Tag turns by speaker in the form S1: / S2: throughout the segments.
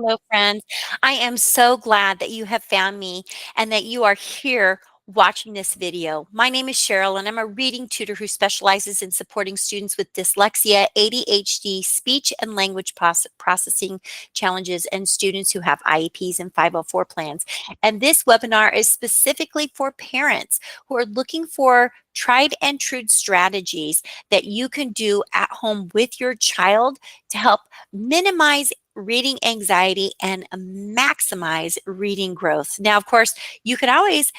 S1: Hello, friends. I am so glad that you have found me and that you are here watching this video. My name is Cheryl, and I'm a reading tutor who specializes in supporting students with dyslexia, ADHD, speech and language processing challenges, and students who have IEPs and 504 plans. And this webinar is specifically for parents who are looking for tried and true strategies that you can do at home with your child to help minimize reading anxiety and maximize reading growth. Now, of course, you could always,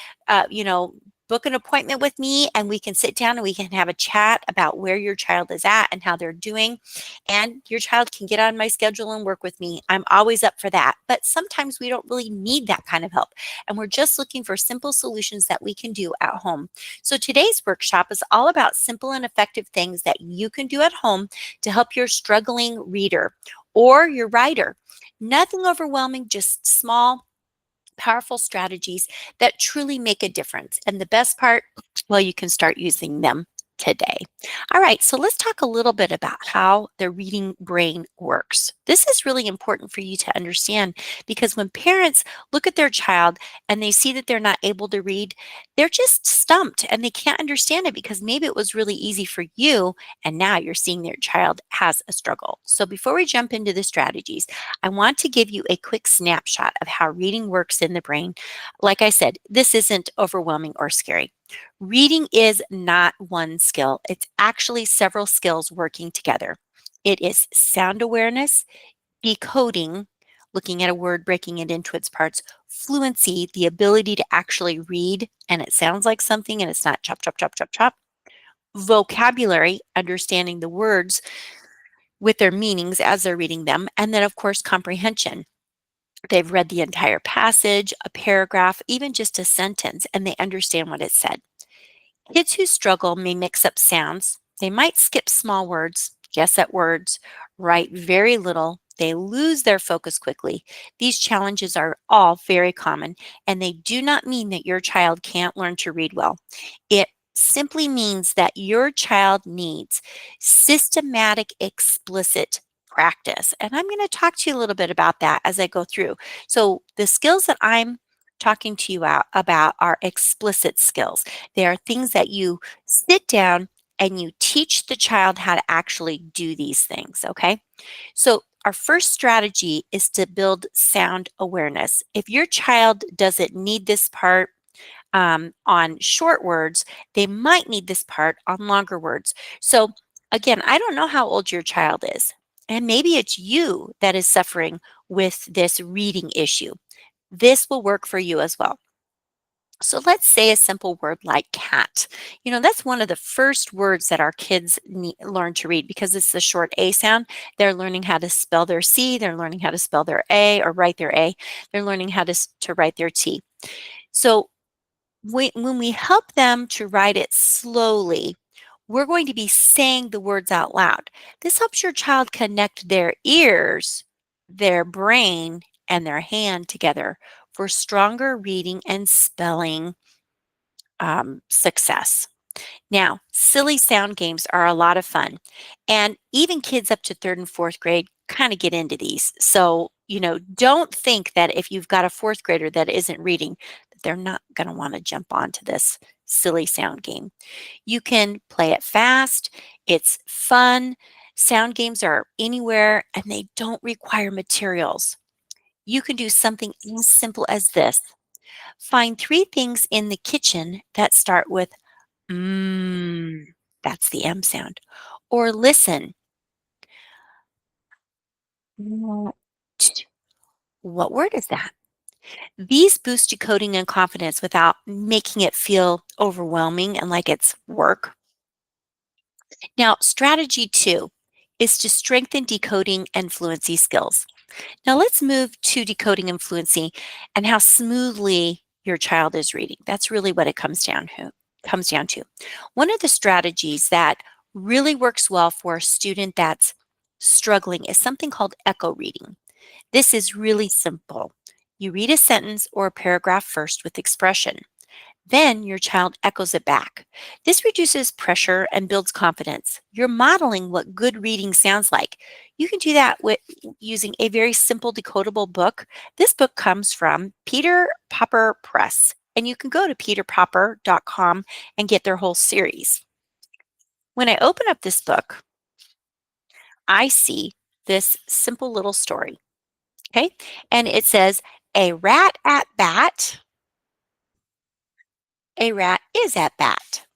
S1: book an appointment with me and we can sit down and we can have a chat about where your child is at and how they're doing. And your child can get on my schedule and work with me. I'm always up for that. But sometimes we don't really need that kind of help. And we're just looking for simple solutions that we can do at home. So today's workshop is all about simple and effective things that you can do at home to help your struggling reader or your writer. Nothing overwhelming, just small, powerful strategies that truly make a difference. And the best part, well, you can start using them today. All right, so let's talk a little bit about how the reading brain works. This is really important for you to understand because when parents look at their child and they see that they're not able to read, they're just stumped and they can't understand it because maybe it was really easy for you and now you're seeing their child has a struggle. So before we jump into the strategies, I want to give you a quick snapshot of how reading works in the brain. Like I said, this isn't overwhelming or scary. Reading is not one skill, it's actually several skills working together. It is sound awareness, decoding, looking at a word, breaking it into its parts, fluency, the ability to actually read and it sounds like something and it's not chop, chop, chop, chop, chop, vocabulary, understanding the words with their meanings as they're reading them, and then, of course, comprehension. They've read the entire passage, a paragraph, even just a sentence, and they understand what it said. Kids who struggle may mix up sounds. They might skip small words, guess at words, write very little. They lose their focus quickly. These challenges are all very common, and they do not mean that your child can't learn to read well. It simply means that your child needs systematic, explicit practice. And I'm going to talk to you a little bit about that as I go through. So, the skills that I'm talking to you about are explicit skills. They are things that you sit down and you teach the child how to actually do these things, okay? So, our first strategy is to build sound awareness. If your child doesn't need this part on short words, they might need this part on longer words. So, again, I don't know how old your child is, and maybe it's you that is suffering with this reading issue. This will work for you as well. So let's say a simple word like cat. That's one of the first words that our kids learn to read because it's the short A sound. They're learning how to spell their C, they're learning how to spell their A or write their A, they're learning how to write their T. So when we help them to write it slowly, we're going to be saying the words out loud. This helps your child connect their ears, their brain, and their hand together for stronger reading and spelling success. Now, silly sound games are a lot of fun, and even kids up to third and fourth grade kind of get into these. So, don't think that if you've got a fourth grader that isn't reading, that they're not going to want to jump onto this silly sound game. You can play it fast, it's fun. Sound games are anywhere and they don't require materials. You can do something as simple as this. Find three things in the kitchen that start with mm, that's the M sound. Or listen. What what word is that? These boost decoding and confidence without making it feel overwhelming and like it's work. Now, strategy two is to strengthen decoding and fluency skills. Now, let's move to decoding and fluency and how smoothly your child is reading. That's really what it comes down to. One of the strategies that really works well for a student that's struggling is something called echo reading. This is really simple. You read a sentence or a paragraph first with expression. Then your child echoes it back. This reduces pressure and builds confidence. You're modeling what good reading sounds like. You can do that with using a very simple decodable book. This book comes from Peter Popper Press, and you can go to peterpopper.com and get their whole series. When I open up this book, I see this simple little story. Okay. And it says, a rat at bat, a rat is at bat.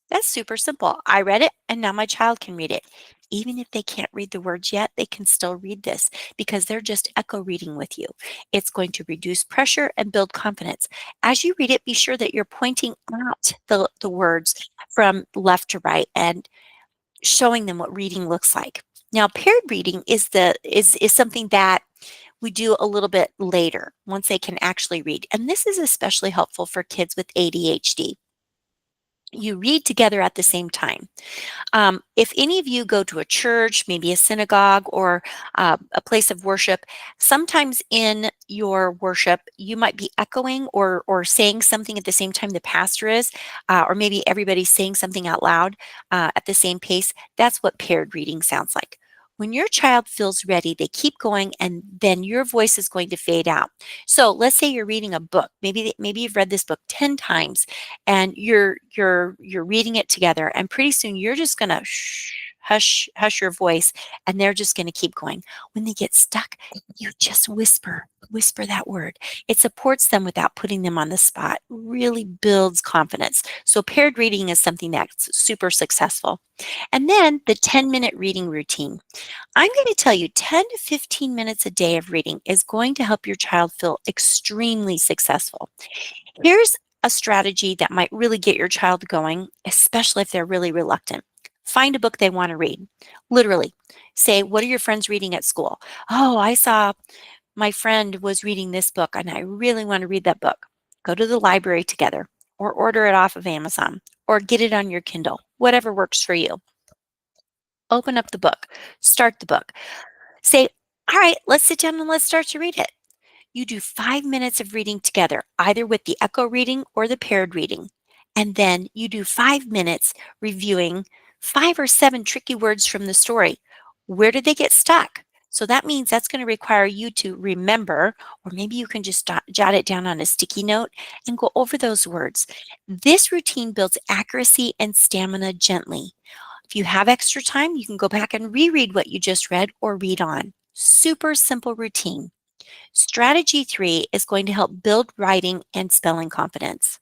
S1: That's super simple. I read it and now my child can read it. Even if they can't read the words yet, they can still read this because they're just echo reading with you. It's going to reduce pressure and build confidence. As you read it, be sure that you're pointing out the words from left to right and showing them what reading looks like. Now, paired reading is something that we do a little bit later once they can actually read. And this is especially helpful for kids with ADHD. You read together at the same time. If any of you go to a church, maybe a synagogue or a place of worship, sometimes in your worship, you might be echoing or saying something at the same time the pastor is, or maybe everybody's saying something out loud at the same pace. That's what paired reading sounds like. When your child feels ready, they keep going, and then your voice is going to fade out. So let's say you're reading a book. Maybe you've read this book 10 times, and you're reading it together, and pretty soon you're just going to hush your voice, and they're just going to keep going. When they get stuck, you just whisper that word. It supports them without putting them on the spot, really builds confidence. So paired reading is something that's super successful. And then the 10-minute reading routine. I'm going to tell you 10 to 15 minutes a day of reading is going to help your child feel extremely successful. Here's a strategy that might really get your child going, especially if they're really reluctant. Find a book they want to read. Literally, say, what are your friends reading at school? Oh, I saw my friend was reading this book and I really want to read that book. Go to the library together or order it off of Amazon or get it on your Kindle, whatever works for you. Open up the book, start the book. Say, all right, let's sit down and let's start to read it. You do 5 minutes of reading together, either with the echo reading or the paired reading. And then you do 5 minutes reviewing 5 or 7 tricky words from the story. Where did they get stuck? So that means that's going to require you to remember, or maybe you can just jot it down on a sticky note and go over those words. This routine builds accuracy and stamina gently. If you have extra time, you can go back and reread what you just read or read on. Super simple routine. Strategy 3 is going to help build writing and spelling confidence.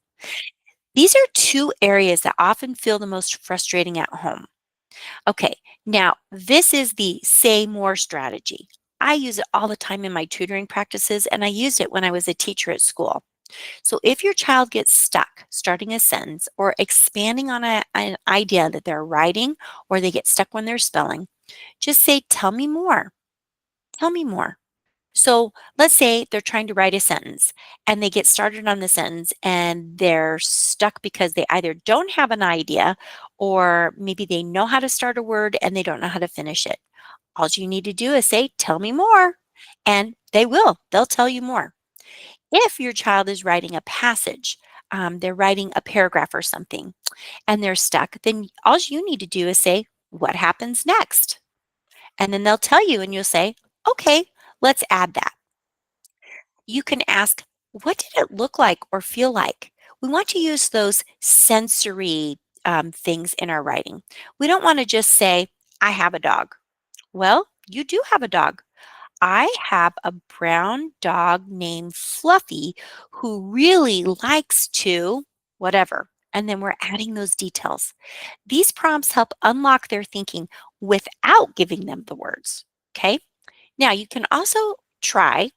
S1: These are two areas that often feel the most frustrating at home. Okay, now this is the say more strategy. I use it all the time in my tutoring practices, and I used it when I was a teacher at school. So if your child gets stuck starting a sentence or expanding on an idea that they're writing, or they get stuck when they're spelling, just say, tell me more. Tell me more. So let's say they're trying to write a sentence and they get started on the sentence and they're stuck because they either don't have an idea or maybe they know how to start a word and they don't know how to finish it. All you need to do is say, tell me more. And they will. They'll tell you more. If your child is writing a passage, they're writing a paragraph or something, and they're stuck, then all you need to do is say, what happens next? And then they'll tell you, and you'll say, okay, let's add that. You can ask, what did it look like or feel like? We want to use those sensory things in our writing. We don't want to just say, I have a dog. Well, you do have a dog. I have a brown dog named Fluffy who really likes to whatever. And then we're adding those details. These prompts help unlock their thinking without giving them the words. Okay. Now you can also try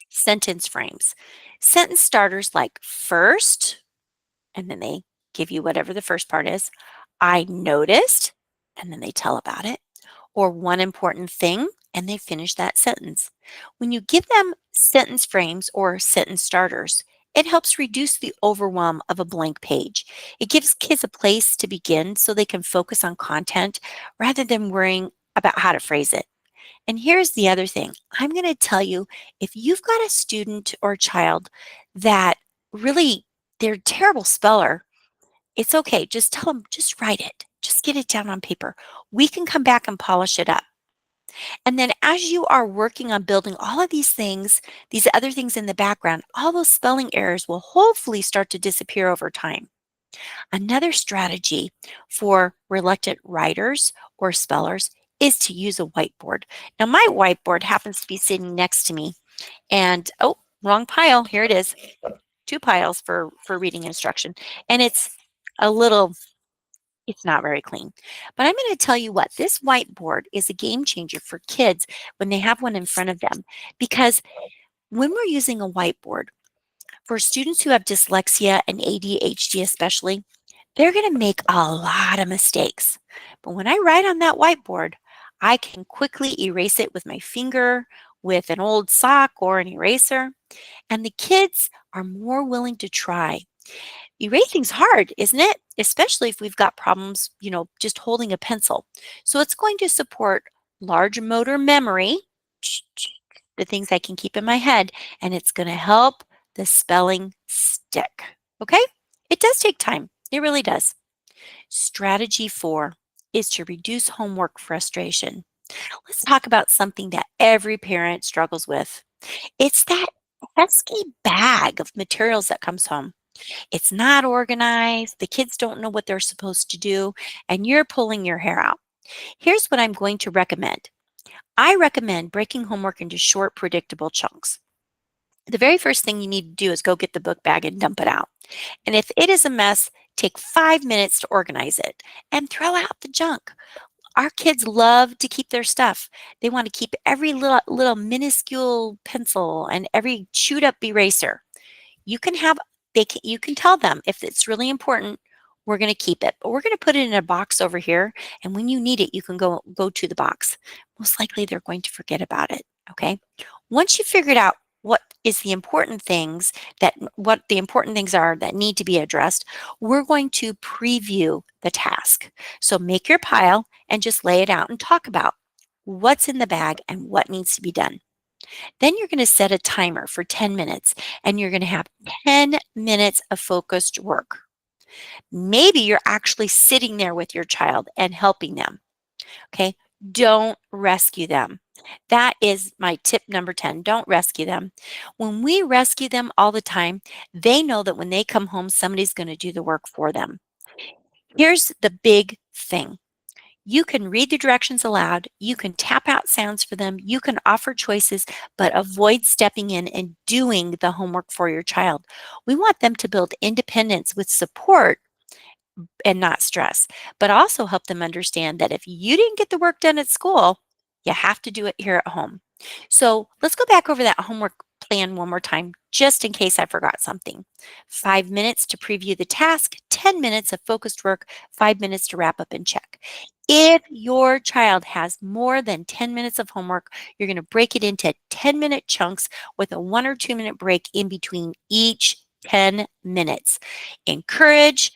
S1: sentence frames. Sentence starters like first, and then they give you whatever the first part is. I noticed, and then they tell about it, or one important thing, and they finish that sentence. When you give them sentence frames or sentence starters, it helps reduce the overwhelm of a blank page. It gives kids a place to begin so they can focus on content rather than worrying about how to phrase it. And here's the other thing. I'm going to tell you, if you've got a student or child that really they're a terrible speller, it's okay. Just tell them, just write it. Just get it down on paper. We can come back and polish it up. And then as you are working on building all of these things, these other things in the background, all those spelling errors will hopefully start to disappear over time. Another strategy for reluctant writers or spellers is to use a whiteboard. Now, my whiteboard happens to be sitting next to me, and oh, wrong pile. Here it is. Two piles for reading instruction, and a little it's not very clean. But I'm going to tell you what, this whiteboard is a game changer for kids when they have one in front of them. Because when we're using a whiteboard, for students who have dyslexia and ADHD especially, they're going to make a lot of mistakes. But when I write on that whiteboard, I can quickly erase it with my finger, with an old sock or an eraser. And the kids are more willing to try. Erasing's hard, isn't it? Especially if we've got problems, just holding a pencil. So it's going to support large motor memory, the things I can keep in my head, and it's going to help the spelling stick. Okay? It does take time. It really does. Strategy 4 is to reduce homework frustration. Let's talk about something that every parent struggles with. It's that pesky bag of materials that comes home. It's not organized, the kids don't know what they're supposed to do, and you're pulling your hair out. Here's what I'm going to recommend. I recommend breaking homework into short, predictable chunks. The very first thing you need to do is go get the book bag and dump it out. And if it is a mess, take 5 minutes to organize it and throw out the junk. Our kids love to keep their stuff. They want to keep every little minuscule pencil and every chewed up eraser. You can have you can tell them if it's really important, we're going to keep it, but we're going to put it in a box over here, and when you need it, you can go to the box. Most likely they're going to forget about it, okay? Once you figured out what the important things are that need to be addressed, we're going to preview the task. So make your pile and just lay it out and talk about what's in the bag and what needs to be done. Then you're going to set a timer for 10 minutes and you're going to have 10 minutes of focused work. Maybe you're actually sitting there with your child and helping them. Okay. Don't rescue them. That is my tip number 10. Don't rescue them. When we rescue them all the time, they know that when they come home, somebody's going to do the work for them. Here's the big thing. You can read the directions aloud. You can tap out sounds for them. You can offer choices, but avoid stepping in and doing the homework for your child. We want them to build independence with support and not stress, but also help them understand that if you didn't get the work done at school, you have to do it here at home. So let's go back over that homework plan one more time, just in case I forgot something. 5 minutes to preview the task, 10 minutes of focused work, 5 minutes to wrap up and check. If your child has more than 10 minutes of homework, you're going to break it into 10-minute chunks with a 1 or 2 minute break in between each 10 minutes. Encourage,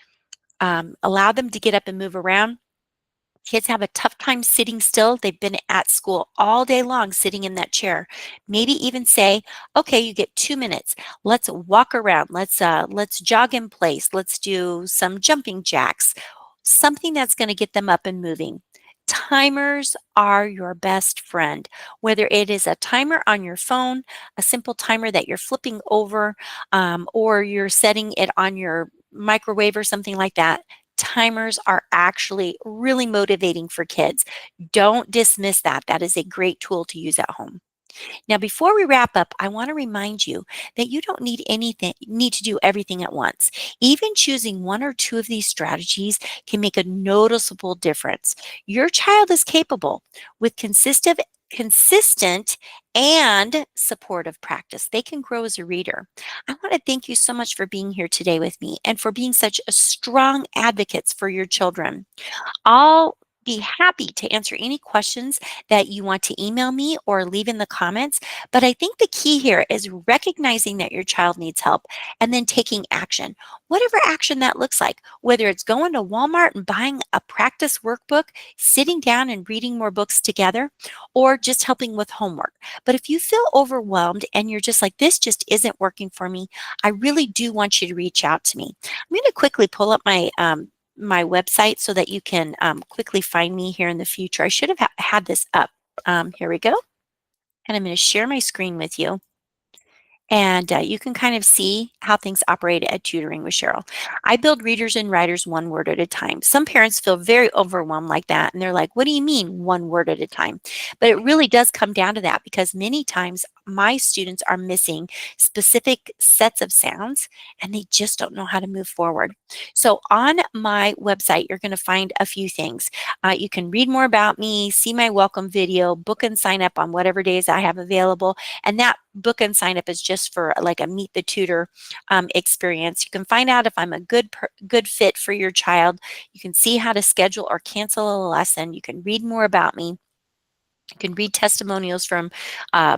S1: allow them to get up and move around. Kids have a tough time sitting still. They've been at school all day long sitting in that chair. Maybe even say, okay, you get 2 minutes. Let's walk around. Let's jog in place. Let's do some jumping jacks. Something that's going to get them up and moving. Timers are your best friend. Whether it is a timer on your phone, a simple timer that you're flipping over, or you're setting it on your microwave or something like that, timers are actually really motivating for kids. Don't dismiss that. That is a great tool to use at home. Now, before we wrap up, I want to remind you that you don't need to do everything at once. Even choosing 1 or 2 of these strategies can make a noticeable difference. Your child is capable with consistent and supportive practice. They can grow as a reader. I want to thank you so much for being here today with me and for being such a strong advocates for your children. All be happy to answer any questions that you want to email me or leave in the comments. But I think the key here is recognizing that your child needs help and then taking action, whatever action that looks like, whether it's going to Walmart and buying a practice workbook, sitting down and reading more books together, or just helping with homework. But if you feel overwhelmed and you're just like, this just isn't working for me, I really do want you to reach out to me. I'm going to quickly pull up my website so that you can quickly find me here in the future. I should have had this up. Here we go. And I'm going to share my screen with you. And you can kind of see how things operate at Tutoring with Cheryl. I build readers and writers one word at a time. Some parents feel very overwhelmed like that. And they're like, what do you mean one word at a time? But it really does come down to that because many times my students are missing specific sets of sounds and they just don't know how to move forward. So on my website, you're going to find a few things. You can read more about me, see my welcome video, book and sign up on whatever days I have available. And that book and sign up is just for like a meet the tutor experience. You can find out if I'm a good fit for your child. You can see how to schedule or cancel a lesson. You can read more about me. You can read testimonials from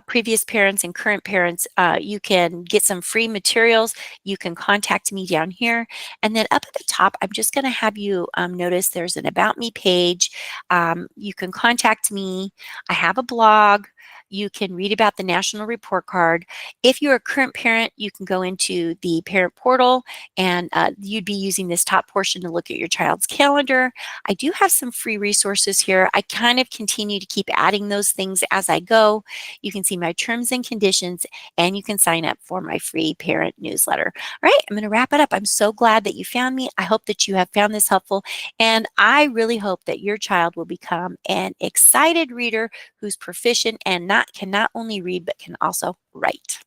S1: previous parents and current parents. You can get some free materials. You can contact me down here. And then up at the top, I'm just going to have you notice there's an About Me page. You can contact me. I have a blog. You can read about the National Report Card. If you're a current parent, you can go into the parent portal and you'd be using this top portion to look at your child's calendar. I do have some free resources here. I kind of continue to keep adding those things as I go. You can see my terms and conditions, and you can sign up for my free parent newsletter. All right, I'm going to wrap it up. I'm so glad that you found me. I hope that you have found this helpful, and I really hope that your child will become an excited reader who's proficient and can not only read, but can also write.